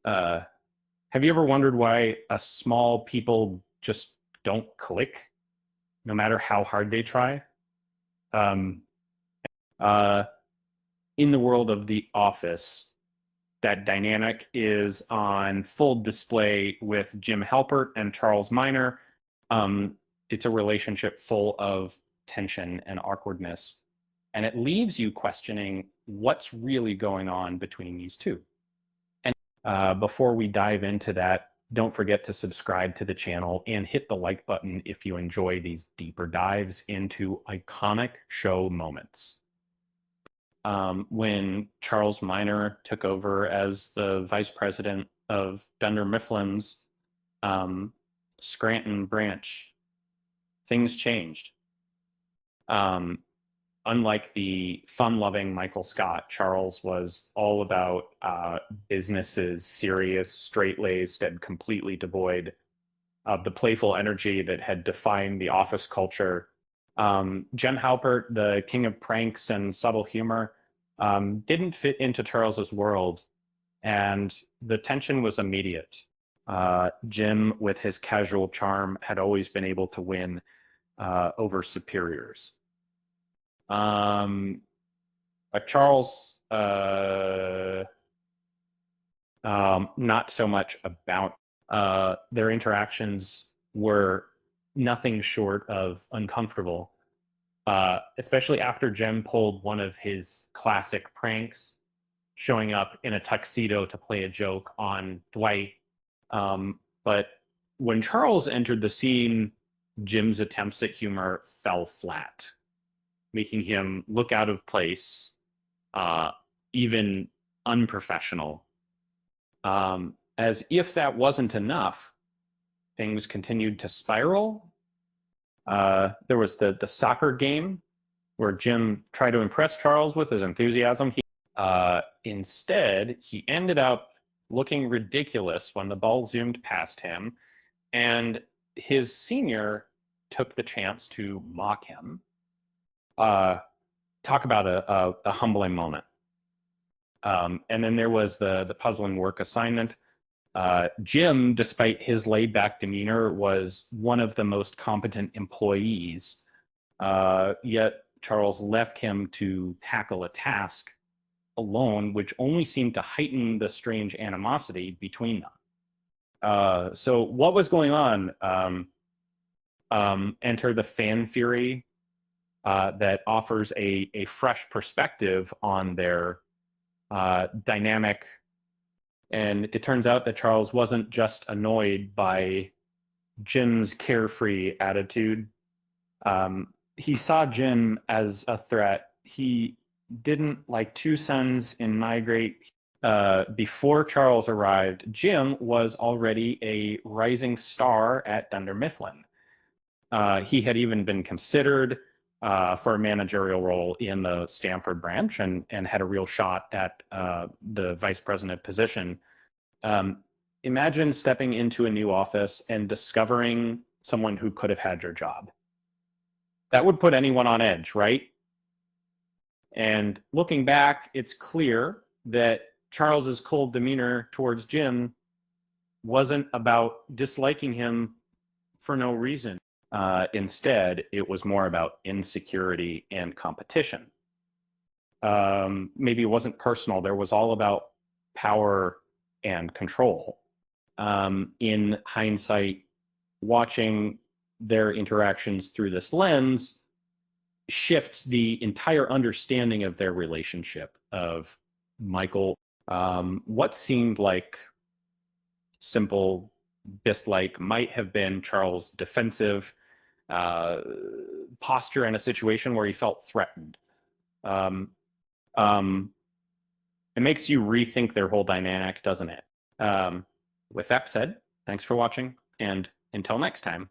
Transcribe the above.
Uh, have you ever wondered why a small people just don't click, no matter how hard they try? Um, uh, in the world of The Office, that dynamic is on full display with Jim Halpert and Charles Miner. Um, it's a relationship full of tension and awkwardness, and it leaves you questioning what's really going on between these two. And before we dive into that, don't forget to subscribe to the channel and hit the like button if you enjoy these deeper dives into iconic show moments. When Charles Miner took over as the vice president of Dunder Mifflin's um, Scranton branch, things changed. Um, Unlike the fun-loving Michael Scott, Charles was all about businesses, serious, straight-laced, and completely devoid of the playful energy that had defined the office culture. Jen Halpert, the king of pranks and subtle humor, didn't fit into Charles's world, and the tension was immediate. Jim, with his casual charm, had always been able to win over superiors. Um, Charles, not so much about their interactions were nothing short of uncomfortable, especially after Jim pulled one of his classic pranks, showing up in a tuxedo to play a joke on Dwight. But when Charles entered the scene, Jim's attempts at humor fell flat, making him look out of place, uh, even unprofessional. As if that wasn't enough, things continued to spiral. There was the soccer game where Jim tried to impress Charles with his enthusiasm. Instead, he ended up looking ridiculous when the ball zoomed past him, and his senior took the chance to mock him. Talk about a humbling moment. And then there was the puzzling work assignment. Jim, despite his laid back demeanor, was one of the most competent employees. Yet Charles left him to tackle a task alone, which only seemed to heighten the strange animosity between them. So, what was going on? Enter the fan theory that offers a fresh perspective on their dynamic. And it turns out that Charles wasn't just annoyed by Jim's carefree attitude. He saw Jim as a threat. He didn't like two sons in Migrate. Before Charles arrived, Jim was already a rising star at Dunder Mifflin. He had even been considered for a managerial role in the Stanford branch and had a real shot at the vice president position. Imagine stepping into a new office and discovering someone who could have had your job. That would put anyone on edge, right? And looking back, it's clear that Charles's cold demeanor towards Jim wasn't about disliking him for no reason. Instead, it was more about insecurity and competition. Maybe it wasn't personal. There was all about power and control. In hindsight, watching their interactions through this lens shifts the entire understanding of their relationship of Michael. What seemed like simple dislike might have been Charles' defensive uh, posture in a situation where he felt threatened. Um, um, it makes you rethink their whole dynamic, doesn't it? With that said, thanks for watching, and until next time.